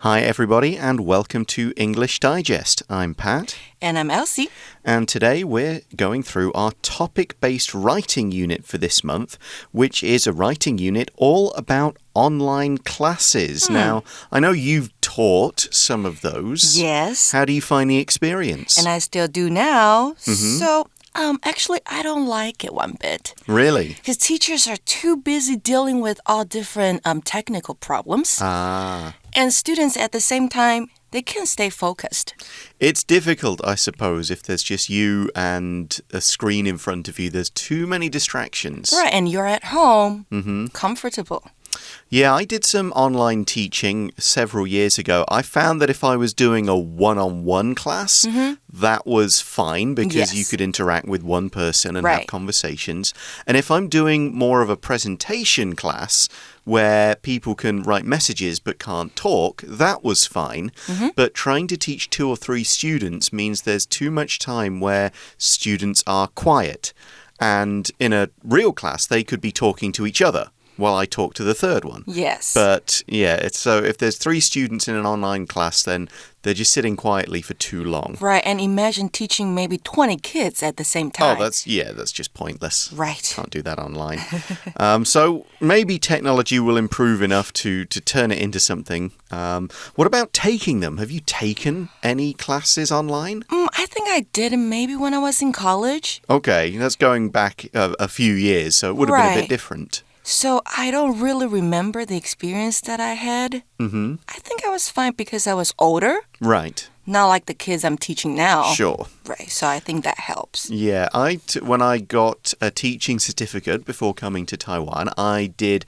Hi, everybody, and welcome to English Digest. I'm Pat. And I'm Elsie. And today we're going through our topic-based writing unit for this month, which is a writing unit all about online classes. Now, I know you've taught some of those. Yes. How do you find the experience? And I still do now. So, actually, I don't like it one bit. Really? Because teachers are too busy dealing with all different technical problems. And students at the same time, they can't stay focused. It's difficult, I suppose, if there's just you and a screen in front of you. There's too many distractions. Right, and you're at home, comfortable. Yeah, I did some online teaching several years ago. I found that if I was doing a one-on-one class, that was fine because you could interact with one person and have conversations. And if I'm doing more of a presentation class where people can write messages but can't talk, that was fine. But trying to teach 2 or 3 students means there's too much time where students are quiet. And in a real class, they could be talking to each other while I talk to the third one. Yes. But yeah, so if there's 3 students in an online class, then they're just sitting quietly for too long. Right, and imagine teaching maybe 20 kids at the same time. Oh, that's just pointless. Right. Can't do that online. So maybe technology will improve enough to turn it into something. What about taking them? Have you taken any classes online? I think I did maybe when I was in college. Okay, that's going back a few years, so it would have been a bit different. So I don't really remember the experience that I had. I think I was fine because I was older. Right. Not like the kids I'm teaching now. Sure. Right, so I think that helps. Yeah, when I got a teaching certificate before coming to Taiwan, I did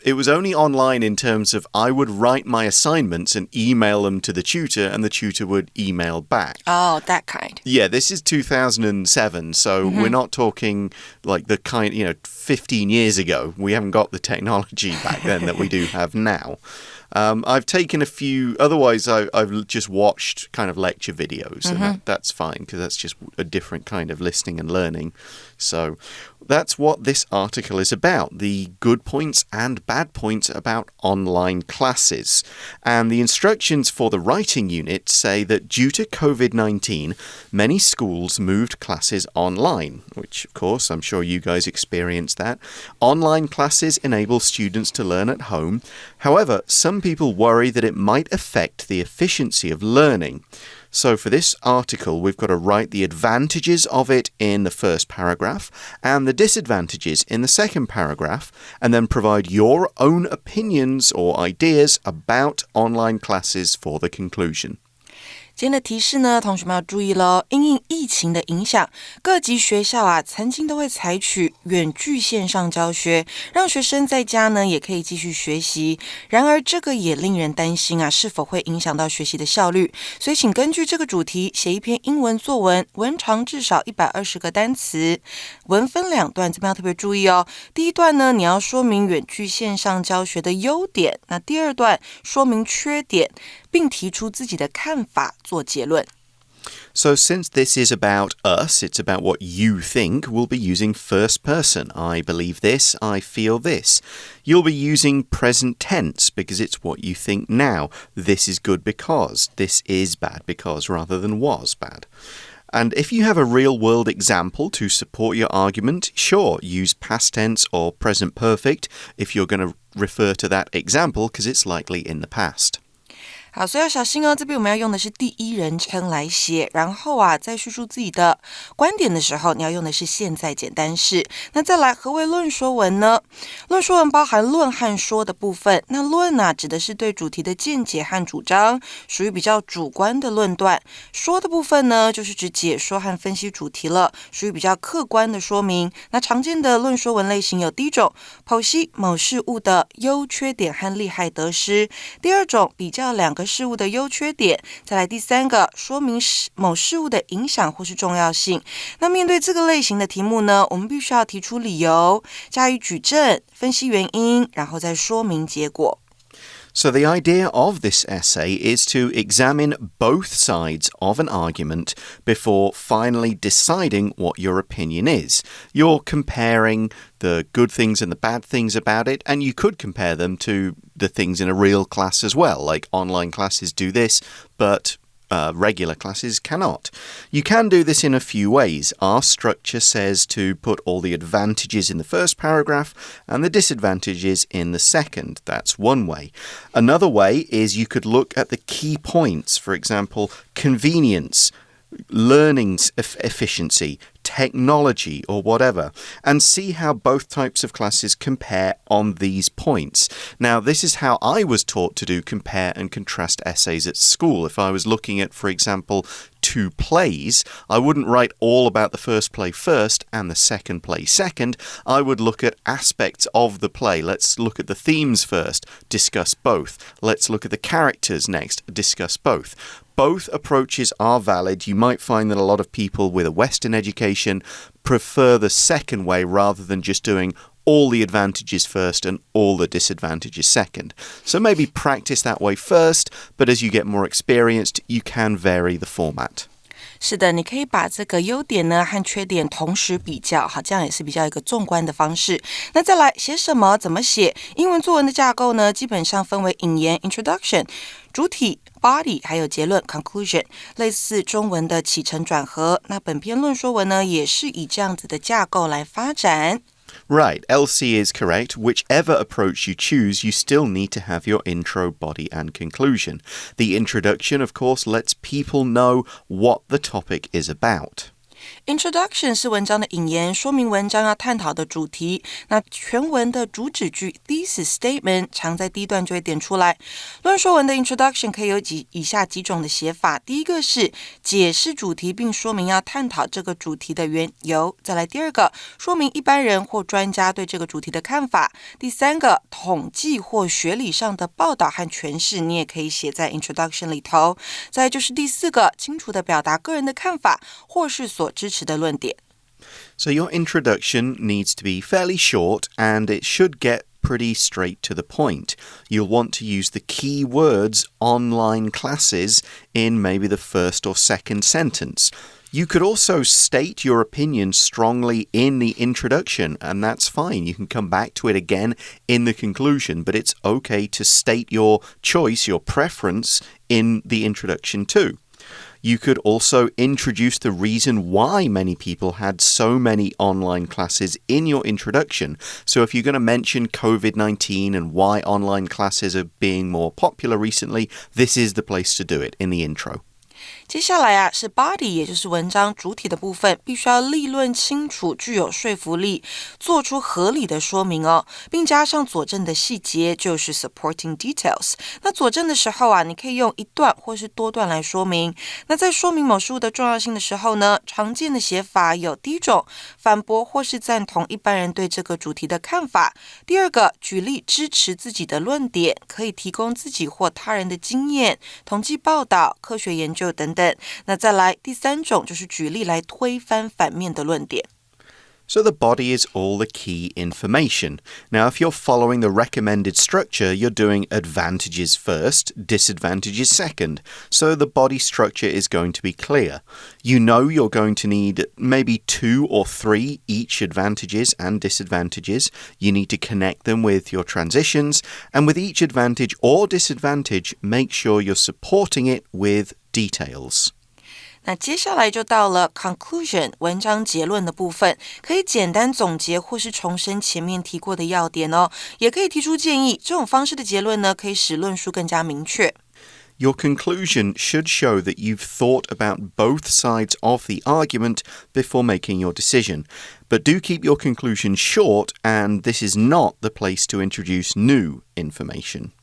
it was only online in terms of I would write my assignments and email them to the tutor, and the tutor would email back. Oh, that kind. Yeah, this is 2007, so we're not talking like the kind, 15 years ago. We haven't got the technology back then that we do have now. I've taken a few, otherwise I've just watched kind of lecture videos, and that's fine because that's just a different kind of listening and learning. So that's what this article is about, the good points and bad points about online classes. And the instructions for the writing unit say that due to COVID-19, many schools moved classes online, which of course I'm sure you guys experienced that. Online classes enable students to learn at home. However, some people worry that it might affect the efficiency of learning. So for this article, we've got to write the advantages of it in the first paragraph and the disadvantages in the second paragraph, and then provide your own opinions or ideas about online classes for the conclusion. 今天的提示呢，同学们要注意咯，因应疫情的影响，各级学校曾经都会采取远距线上教学，让学生在家呢也可以继续学习。然而这个也令人担心是否会影响到学习的效率。所以请根据这个主题写一篇英文作文，文长至少120个单词。文分2段，这边要特别注意哦。第一段呢，你要说明远距线上教学的优点，那第二段说明缺点，并提出自己的看法做结论。So since this is about us, it's about what you think, we'll be using first person. I believe this, I feel this. You'll be using present tense because it's what you think now. This is good because, this is bad because, rather than was bad. And if you have a real-world example to support your argument, sure, use past tense or present perfect if you're going to refer to that example because it's likely in the past. 好，所以要小心哦，这边我们要用的是第一人称来写，然后在叙述自己的观点的时候，你要用的是现在简单式。那再来，何谓论说文呢？论说文包含论和说的部分，那论指的是对主题的见解和主张，属于比较主观的论断。说的部分呢，就是指解说和分析主题了，属于比较客观的说明。那常见的论说文类型有第一种，剖析某事物的优缺点和利害得失；第二种，比较2个事物的优缺点；再来第3个，说明某事物的影响或是重要性。那面对这个类型的题目呢，我们必须要提出理由，加以举证，分析原因，然后再说明结果。So the idea of this essay is to examine both sides of an argument before finally deciding what your opinion is. You're comparing the good things and the bad things about it, and you could compare them to the things in a real class as well, like online classes do this, but regular classes cannot. You can do this in a few ways. Our structure says to put all the advantages in the first paragraph and the disadvantages in the second. That's one way. Another way is you could look at the key points. For example, convenience, learning efficiency, technology, or whatever, and see how both types of classes compare on these points. Now, this is how I was taught to do compare and contrast essays at school. If I was looking at, for example, two plays, I wouldn't write all about the first play first and the second play second. I would look at aspects of the play. Let's look at the themes first, discuss both. Let's look at the characters next, discuss both. Both approaches are valid. You might find that a lot of people with a Western education prefer the second way rather than just doing all the advantages first and all the disadvantages second. So maybe practice that way first, but as you get more experienced, you can vary the format. 是的，你可以把这个优点呢和缺点同时比较，好，这样也是比较一个纵观的方式。那再来写什么，怎么写？英文作文的架构呢，基本上分为引言 （introduction）、主体 body 还有结论 conclusion， 类似中文的起承转合。那本篇论说文呢，也是以这样子的架构来发展。Right, LC is correct. Whichever approach you choose, you still need to have your intro, body, and conclusion. The introduction, of course, lets people know what the topic is about. Introduction 是文章的引言，说明文章要探讨的主题。那全文的主旨句 thesis statement 常在第一段就会点出来。论说文的 introduction 可以有以下几种的写法。第一个是解释主题并说明要探讨这个主题的缘由。再来第二个，说明一般人或专家对这个主题的看法。第三个，统计或学理上的报道和诠释，你也可以写在 introduction 里头。再来就是第四个，清楚地表达个人的看法或是所支持的论点。So your introduction needs to be fairly short and it should get pretty straight to the point. You'll want to use the key words online classes in maybe the first or second sentence. You could also state your opinion strongly in the introduction, and that's fine. You can come back to it again in the conclusion, but it's okay to state your choice, your preference in the introduction too. You could also introduce the reason why many people had so many online classes in your introduction. So if you're going to mention COVID-19 and why online classes are being more popular recently, this is the place to do it, in the intro. 接下来是 body， 也就是文章主体的部分，必须要立论清楚，具有说服力，做出合理的说明哦，并加上佐证的细节，就是 supporting details。那佐证的时候你可以用一段或是多段来说明。那在说明某事物的重要性的时候呢，常见的写法有第一种，反驳或是赞同一般人对这个主题的看法；第二个，举例支持自己的论点，可以提供自己或他人的经验、统计报道、科学研究等等。那再来第三种就是举例来推翻反面的论点。So the body is all the key information. Now, if you're following the recommended structure, you're doing advantages first, disadvantages second. So the body structure is going to be clear. You know you're going to need maybe 2 or 3 each advantages and disadvantages. You need to connect them with your transitions. And with each advantage or disadvantage, make sure you're supporting it with details. 那接下来就到了 conclusion 文章结论的部分，可以简单总结或是重申前面提过的要点哦，也可以提出建议。这种方式的结论呢，可以使论述更加明确。Your conclusion should show that you've thought about both sides of the argument before making your decision. But do keep your conclusion short, and this is not the place to introduce new information.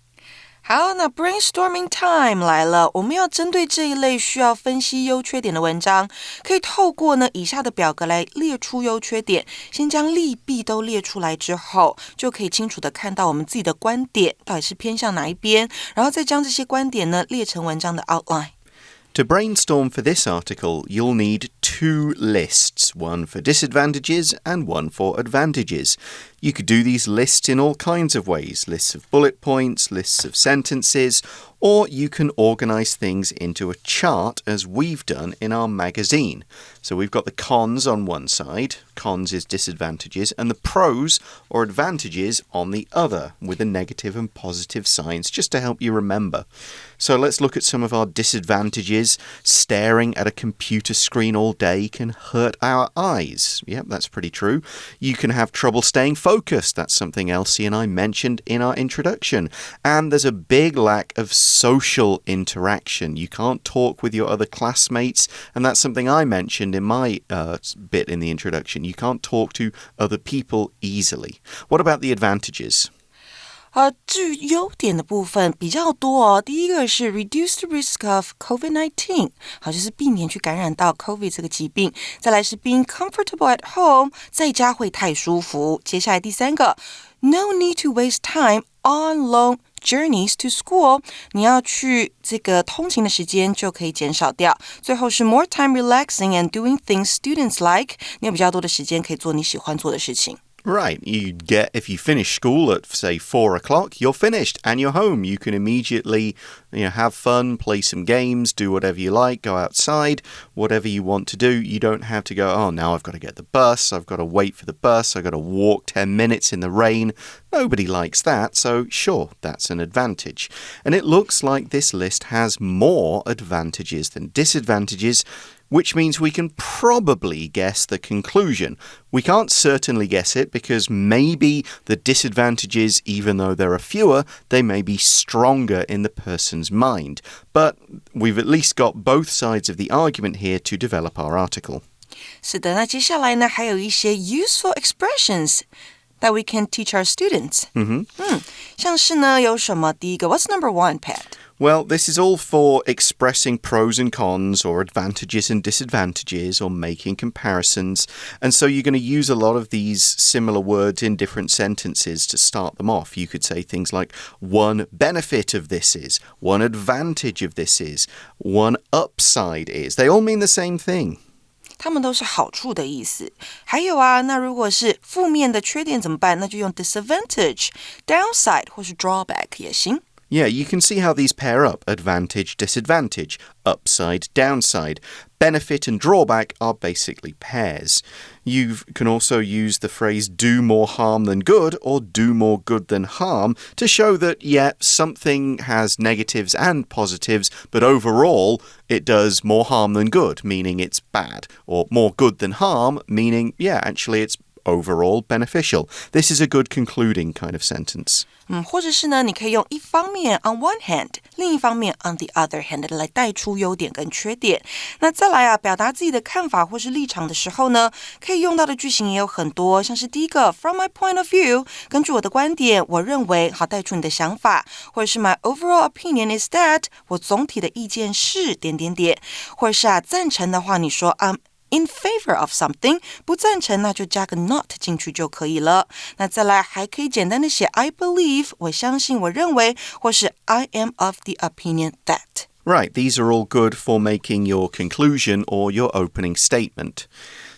好，那 brainstorming time 来了，我们要针对这一类需要分析优缺点的文章，可以透过以下的表格来列出优缺点，先将利弊都列出来之后，就可以清楚的看到我们自己的观点到底是偏向哪一边，然后再将这些观点列成文章的 outline。To brainstorm for this article, you'll need 2 lists, one for disadvantages and one for advantages. You could do these lists in all kinds of ways, lists of bullet points, lists of sentences, or you can organize things into a chart as we've done in our magazine. So we've got the cons on one side, cons is disadvantages, and the pros or advantages on the other with the negative and positive signs just to help you remember. So let's look at some of our disadvantages. Staring at a computer screen all day can hurt our eyes. Yep, that's pretty true. You can have trouble staying focused. That's something Elsie and I mentioned in our introduction. And there's a big lack of social interaction. You can't talk with your other classmates, and that's something I mentioned in my bit in the introduction. You can't talk to other people easily. What about the advantages?至于优点的部分比较多哦。第一个是 reduce the risk of COVID-19， 好，就是避免去感染到 COVID 这个疾病。再来是 being comfortable at home， 在家会太舒服。接下来第三个 no need to waste time on long journeys to school， 你要去这个通勤的时间就可以减少掉。最后是 more time relaxing and doing things students like， 你有比较多的时间可以做你喜欢做的事情。Right, if you finish school at, say, 4 o'clock, you're finished and you're home. You can immediately, have fun, play some games, do whatever you like, go outside, whatever you want to do. You don't have to go, oh, now I've got to get the bus, I've got to wait for the bus, I've got to walk 10 minutes in the rain. Nobody likes that, so sure, that's an advantage. And it looks like this list has more advantages than disadvantages, which means we can probably guess the conclusion. We can't certainly guess it because maybe the disadvantages, even though there are fewer, they may be stronger in the person's mind. But we've at least got both sides of the argument here to develop our article. 是的，那接下来呢，还有一些 useful expressions that we can teach our students. 像是呢，有什么？第一个 What's number one, Pat?Well, this is all for expressing pros and cons or advantages and disadvantages or making comparisons. And so you're going to use a lot of these similar words in different sentences to start them off. You could say things like one benefit of this is, one advantage of this is, one upside is. They all mean the same thing.它们都是好处的意思。还有啊，那如果是负面的缺点怎么办？那就用 disadvantage、downside 或是 drawback 也行。Yeah, you can see how these pair up. Advantage, disadvantage, upside, downside. Benefit and drawback are basically pairs. You can also use the phrase do more harm than good or do more good than harm to show that, yeah, something has negatives and positives, but overall it does more harm than good, meaning it's bad, or more good than harm, meaning, yeah, actually it's overall beneficial. This is a good concluding kind of sentence. 或者是呢，你可以用一方面 on one hand， 另一方面 on the other hand 来带出优点跟缺点。那再来啊，表达自己的看法或是立场的时候呢，可以用到的句型也有很多，像是第一个 from my point of view， 根据我的观点，我认为，好，带出你的想法，或者是 my overall opinion is that， 我总体的意见是点点点，或者是啊，赞成的话，你说in favor of something， 不赞成那就加个 not 进去就可以了。那再来还可以简单的写 I believe， 我相信，我认为，或是 I am of the opinion that。 Right, these are all good for making your conclusion or your opening statement.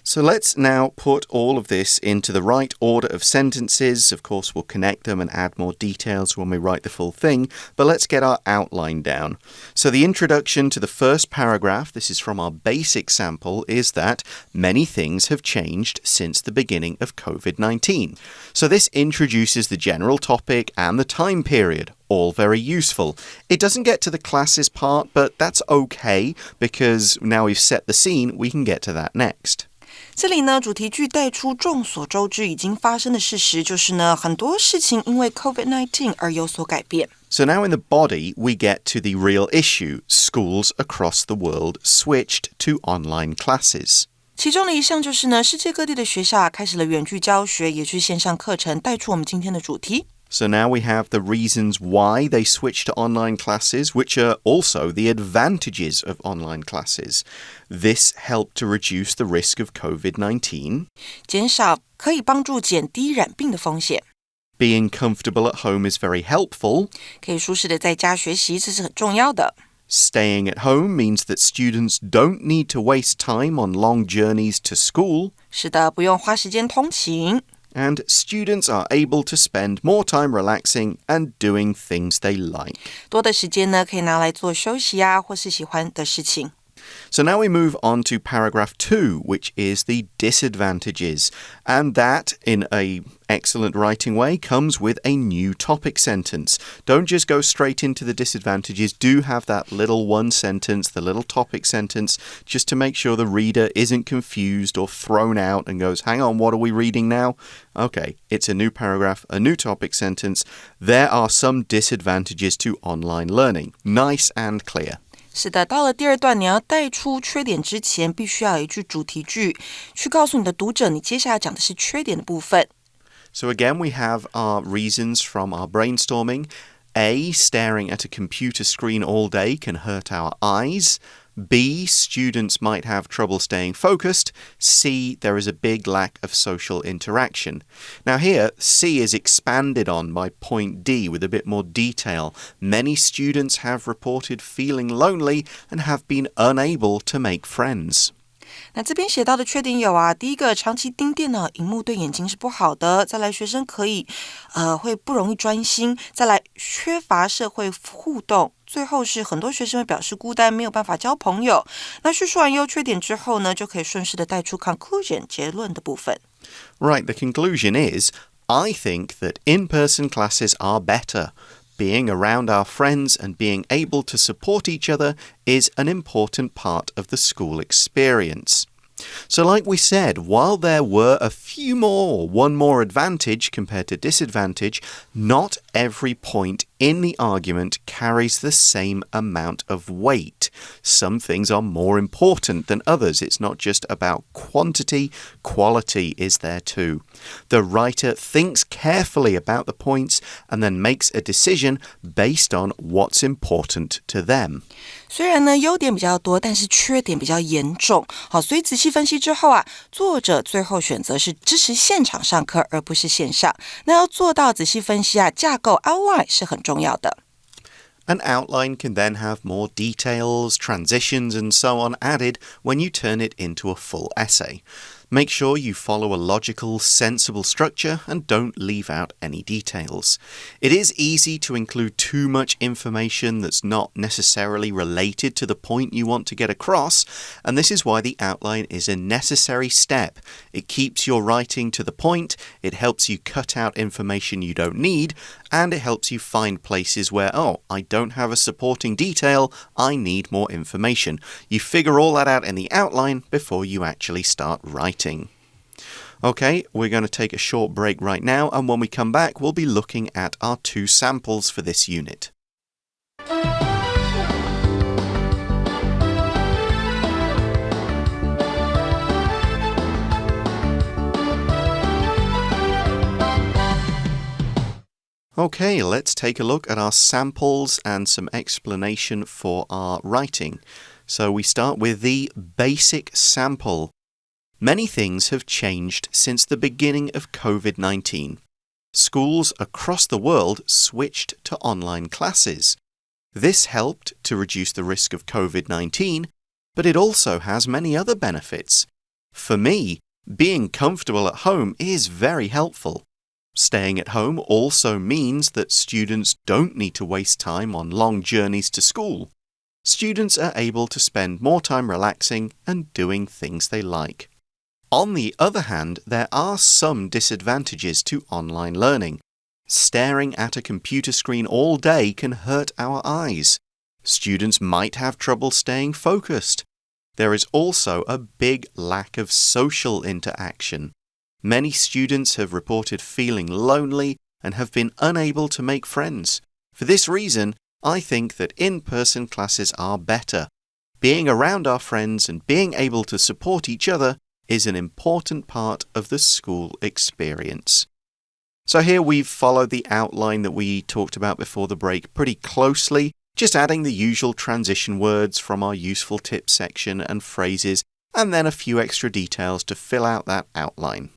So let's now put all of this into the right order of sentences. Of course, we'll connect them and add more details when we write the full thing, but let's get our outline down. So the introduction to the first paragraph, this is from our basic sample, is that many things have changed since the beginning of COVID-19. So this introduces the general topic and the time period. All very useful. It doesn't get to the classes part, but that's okay because now we've set the scene, we can get to that next. 这里呢，主题句带出众所周知已经发生的事实，就是呢，很多事情因为 COVID-19 而有所改变。So now in the body, we get to the real issue. Schools across the world switched to online classes. 其中的一项就是呢，世界各地的学校开始了远距教学，也就是线上课程，带出我们今天的主题。So now we have the reasons why they switched to online classes, which are also the advantages of online classes. This helped to reduce the risk of COVID-19. 减少可以帮助减低染病的风险。Being comfortable at home is very helpful. 可以舒适的在家学习，这是很重要的。Staying at home means that students don't need to waste time on long journeys to school. 是的，不用花时间通勤。And students are able to spend more time relaxing and doing things they like. 多的时间呢，可以拿来做休息啊，或是喜欢的事情。So now we move on to paragraph 2, which is the disadvantages. And that, in an excellent writing way, comes with a new topic sentence. Don't just go straight into the disadvantages. Do have that little one sentence, the little topic sentence, just to make sure the reader isn't confused or thrown out and goes, hang on, what are we reading now? Okay, it's a new paragraph, a new topic sentence. There are some disadvantages to online learning. Nice and clear. 是的，到了第二段，你要带出缺点之前，必须要有一句主题句，去告诉你的读者，你接下来讲的是缺点的部分。So again, we have our reasons from our brainstorming. A, staring at a computer screen all day can hurt our eyes. B, students might have trouble staying focused. C, there is a big lack of social interaction. Now here, C is expanded on by point D with a bit more detail. Many students have reported feeling lonely and have been unable to make friends. 那这边写到的缺点有啊，第一个，长期盯电脑荧幕对眼睛是不好的。再来，学生会不容易专心。再来，缺乏社会互动。最后是很多学生会表示孤单，没有办法交朋友。那叙述完优缺点之后呢，就可以顺势的带出 conclusion 结论的部分。Right, the conclusion is, I think that in-person classes are better.Being around our friends and being able to support each other is an important part of the school experience. So like we said, while there were a few more or one more advantage compared to disadvantage, not every point in the argument carries the same amount of weight. Some things are more important than others. It's not just about quantity, quality is there too. The writer thinks carefully about the points and then makes a decision based on what's important to them. 虽然呢优点比较多，但是缺点比较严重。好，所以仔细分析之后啊，作者最后选择是支持现场上课，而不是线上。那要做到仔细分析啊，架构 outline 是很重要的。An outline can then have more details, transitions, and so on added when you turn it into a full essay. Make sure you follow a logical, sensible structure and don't leave out any details. It is easy to include too much information that's not necessarily related to the point you want to get across, and this is why the outline is a necessary step. It keeps your writing to the point, it helps you cut out information you don't need, and it helps you find places where, oh, I don't have a supporting detail, I need more information. You figure all that out in the outline before you actually start writing. Okay, we're going to take a short break right now, and when we come back, we'll be looking at our 2 samples for this unit. Okay, let's take a look at our samples and some explanation for our writing. So we start with the basic sample. Many things have changed since the beginning of COVID-19. Schools across the world switched to online classes. This helped to reduce the risk of COVID-19, but it also has many other benefits. For me, being comfortable at home is very helpful. Staying at home also means that students don't need to waste time on long journeys to school. Students are able to spend more time relaxing and doing things they like. On the other hand, there are some disadvantages to online learning. Staring at a computer screen all day can hurt our eyes. Students might have trouble staying focused. There is also a big lack of social interaction. Many students have reported feeling lonely and have been unable to make friends. For this reason, I think that in-person classes are better. Being around our friends and being able to support each other is an important part of the school experience. So here we've followed the outline that we talked about before the break pretty closely, just adding the usual transition words from our useful tips section and phrases, and then a few extra details to fill out that outline.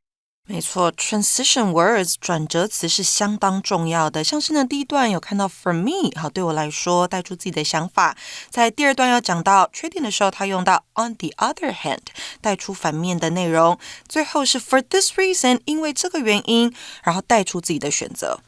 没错 transition words 转折词是相当重要的，像是呢第一段有看到 for me 好，对我来说带出自己的想法，在第二段要讲到缺点的时候，他用到 on the other hand 带出反面的内容，最后是 for this reason 因为这个原因，然后带出自己的选择。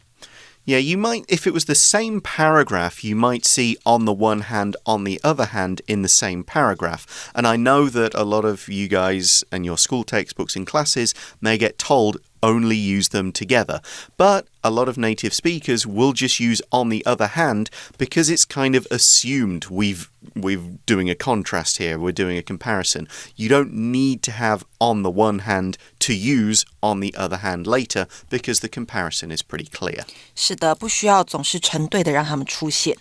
Yeah, you might, if it was the same paragraph, you might see on the one hand, on the other hand in the same paragraph. And I know that a lot of you guys and your school textbooks and classes may get told only use them together. But a lot of native speakers will just use on the other hand because it's kind of assumed we're doing a contrast here, we're doing a comparison. You don't need to have on the one hand to use on the other hand later because the comparison is pretty clear. 是的，不需要总是成对的让他们出现。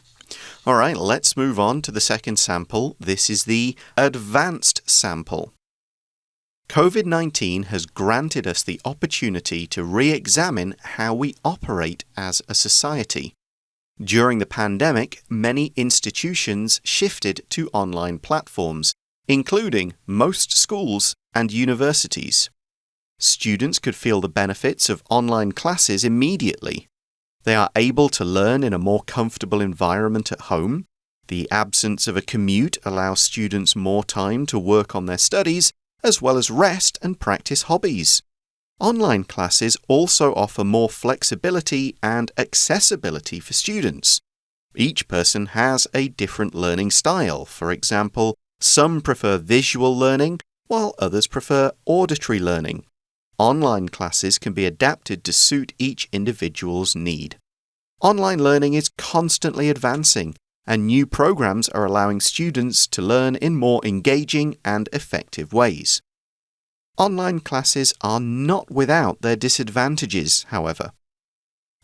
All right, let's move on to the second sample. This is the advanced sample. COVID-19 has granted us the opportunity to re-examine how we operate as a society. During the pandemic, many institutions shifted to online platforms, including most schools and universities. Students could feel the benefits of online classes immediately. They are able to learn in a more comfortable environment at home. The absence of a commute allows students more time to work on their studies, as well as rest and practice hobbies. Online classes also offer more flexibility and accessibility for students. Each person has a different learning style. For example, some prefer visual learning, while others prefer auditory learning. Online classes can be adapted to suit each individual's need. Online learning is constantly advancing, and new programs are allowing students to learn in more engaging and effective ways. Online classes are not without their disadvantages, however.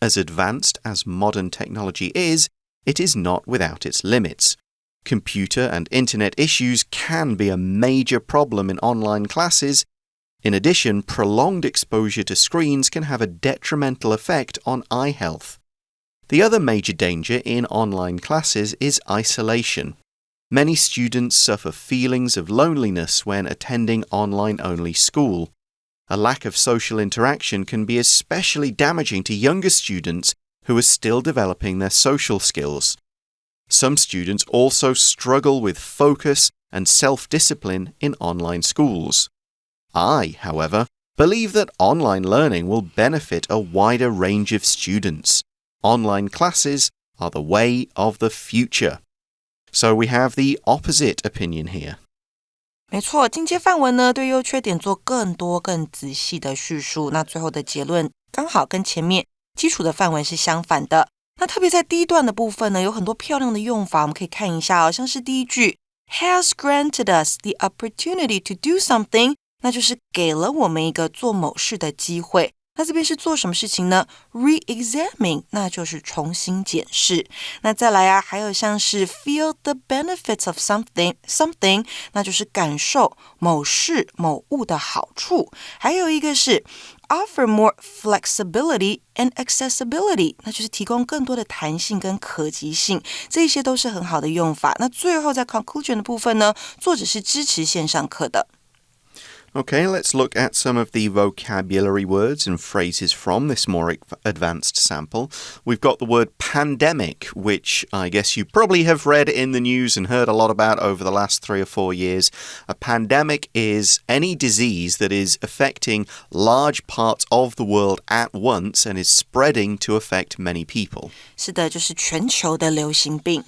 As advanced as modern technology is, it is not without its limits. Computer and internet issues can be a major problem in online classes. In addition, prolonged exposure to screens can have a detrimental effect on eye health. The other major danger in online classes is isolation. Many students suffer feelings of loneliness when attending online-only school. A lack of social interaction can be especially damaging to younger students who are still developing their social skills. Some students also struggle with focus and self-discipline in online schools. I, however, believe that online learning will benefit a wider range of students. Online classes are the way of the future. So we have the opposite opinion here. 没错，进阶范文呢对优缺点做更多更仔细的叙述，那最后的结论刚好跟前面基础的范文是相反的。那特别在第一段的部分呢，有很多漂亮的用法，我们可以看一下哦，像是第一句 has granted us the opportunity to do something， 那就是给了我们一个做某事的机会。那这边是做什么事情呢？ Re-examine， 那就是重新检视。那再来啊，还有像是 feel the benefits of something， 那就是感受某事某物的好处。还有一个是 offer more flexibility and accessibility， 那就是提供更多的弹性跟可及性，这些都是很好的用法。那最后在 conclusion 的部分呢，作者是支持线上课的。Okay, let's look at some of the vocabulary words and phrases from this more advanced sample. We've got the word pandemic, which I guess you probably have read in the news and heard a lot about over the last 3 or 4 years. A pandemic is any disease that is affecting large parts of the world at once and is spreading to affect many people. 是的，就是全球的流行病。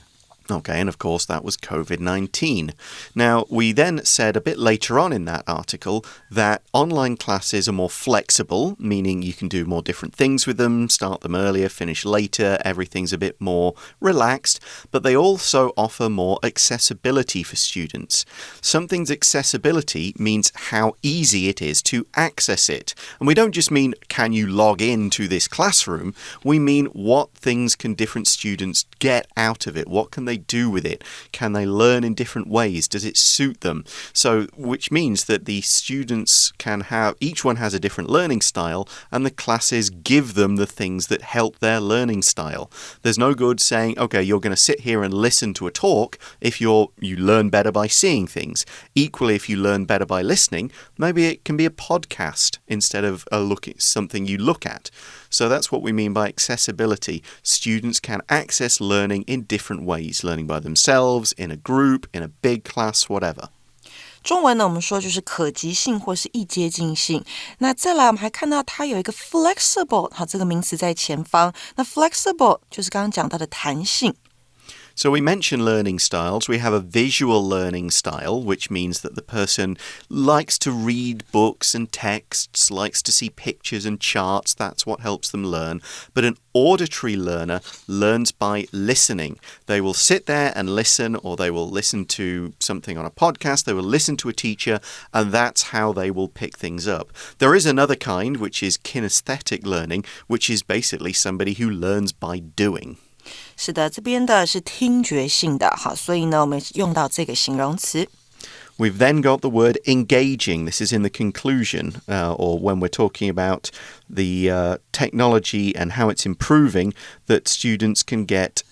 Okay, and of course that was COVID-19. Now, we then said a bit later on in that article that online classes are more flexible, meaning you can do more different things with them, start them earlier, finish later, everything's a bit more relaxed, but they also offer more accessibility for students. Something's accessibility means how easy it is to access it. And we don't just mean, can you log into this classroom? We mean what things can different students get out of it? What can they they do with it? Can they learn in different ways? Does it suit them? So, which means that the students can have, each one has a different learning style, and the classes give them the things that help their learning style. There's no good saying, okay, you're going to sit here and listen to a talk if you learn better by seeing things. Equally, if you learn better by listening, maybe it can be a podcast instead of something you look at. So that's what we mean by accessibility. Students can access learning in different ways, learning by themselves, in a group, in a big class, whatever. 中文呢，我们说就是可及性或是易接近性。那再来，我们还看到它有一个 flexible， 好，这个名词在前方。那 flexible 就是刚刚讲到的弹性。So we mentioned learning styles. We have a visual learning style, which means that the person likes to read books and texts, likes to see pictures and charts. That's what helps them learn. But an auditory learner learns by listening. They will sit there and listen, or they will listen to something on a podcast. They will listen to a teacher, and that's how they will pick things up. There is another kind, which is kinesthetic learning, which is basically somebody who learns by doing. 是的，这边的是听觉性的，好，所以呢，我们用到这个形容词。We've then got the word engaging. This is in the conclusion, or when we're talking about the technology and how it's improving, that students can get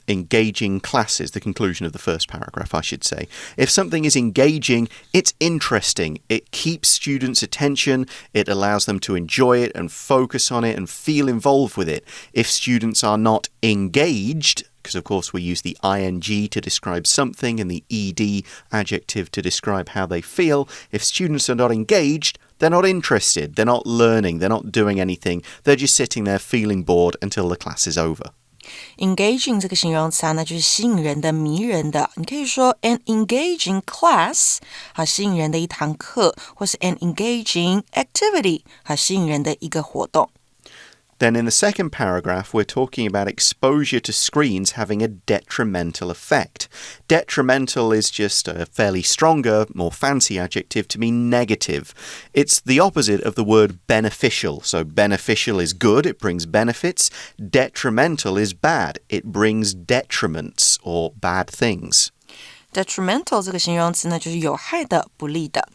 engaging classes, the conclusion of the first paragraph, I should say. If something is engaging, it's interesting. It keeps students' attention. It allows them to enjoy it and focus on it and feel involved with it. If students are not engaged, because of course we use the ing to describe something and the ed adjective to describe how they feel, if students are not engaged, they're not interested, they're not learning, they're not doing anything. They're just sitting there feeling bored until the class is over. Engaging 这个形容词啊，那就是吸引人的、迷人的。你可以说 an engaging class， 好，吸引人的一堂课，或是 an engaging activity， 好，吸引人的一个活动。Then in the second paragraph, we're talking about exposure to screens having a detrimental effect. Detrimental is just a fairly stronger, more fancy adjective to mean negative. It's the opposite of the word beneficial. So beneficial is good, it brings benefits. Detrimental is bad, it brings detriments or bad things. Detrimental 这个形容词呢，就是有害的、不利的。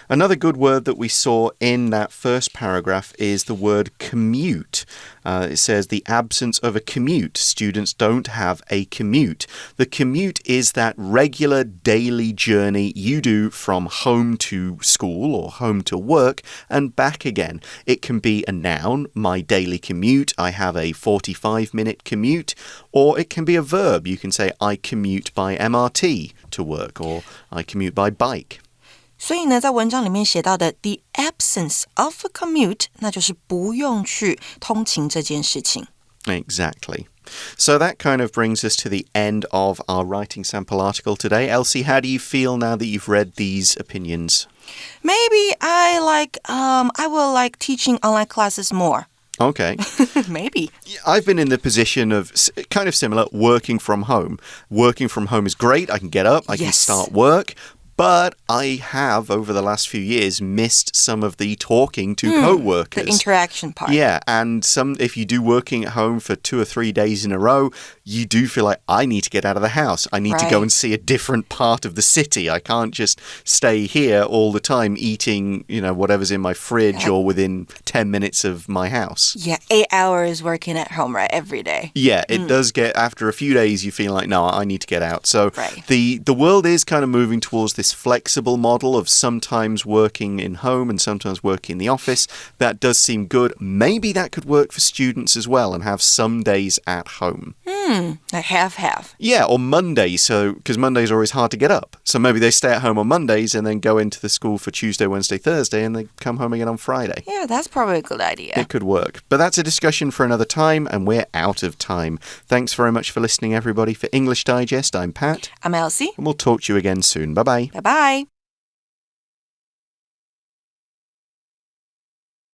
Another good word that we saw in that first paragraph is the word commute. It says the absence of a commute. Students don't have a commute. The commute is that regular daily journey you do from home to school or home to work and back again. It can be a noun, my daily commute. I have a 45-minute commute. Or it can be a verb. You can say I commute by MRT to work, or I commute by bike. 所以呢，在文章里面写到的 the absence of a commute， 那就是不用去通勤这件事情。Exactly. So that kind of brings us to the end of our writing sample article today. Elsie, how do you feel now that you've read these opinions? Maybe I will like teaching online classes more. Okay. Maybe. I've been in the position of kind of similar, working from home. Working from home is great. I can get up, I can start work. But I have, over the last few years, missed some of the talking to co-workers. The interaction part. Yeah, and if you do working at home for 2 or 3 days in a row, you do feel like, I need to get out of the house. I need to go and see a different part of the city. I can't just stay here all the time eating, whatever's in my fridge or within 10 minutes of my house. Yeah, 8 hours working at home, right, every day. Yeah, it does get, after a few days, you feel like, no, I need to get out. So the world is kind of moving towards this flexible model of sometimes working in home and sometimes working in the office. That does seem good. Maybe that could work for students as well and have some days at home. Like half-half. Yeah, or Mondays, because Mondays are always hard to get up. So maybe they stay at home on Mondays and then go into the school for Tuesday, Wednesday, Thursday, and they come home again on Friday. Yeah, that's probably a good idea. It could work. But that's a discussion for another time, and we're out of time. Thanks very much for listening, everybody. For English Digest, I'm Pat. I'm Elsie. And we'll talk to you again soon. Bye-bye. Bye-bye.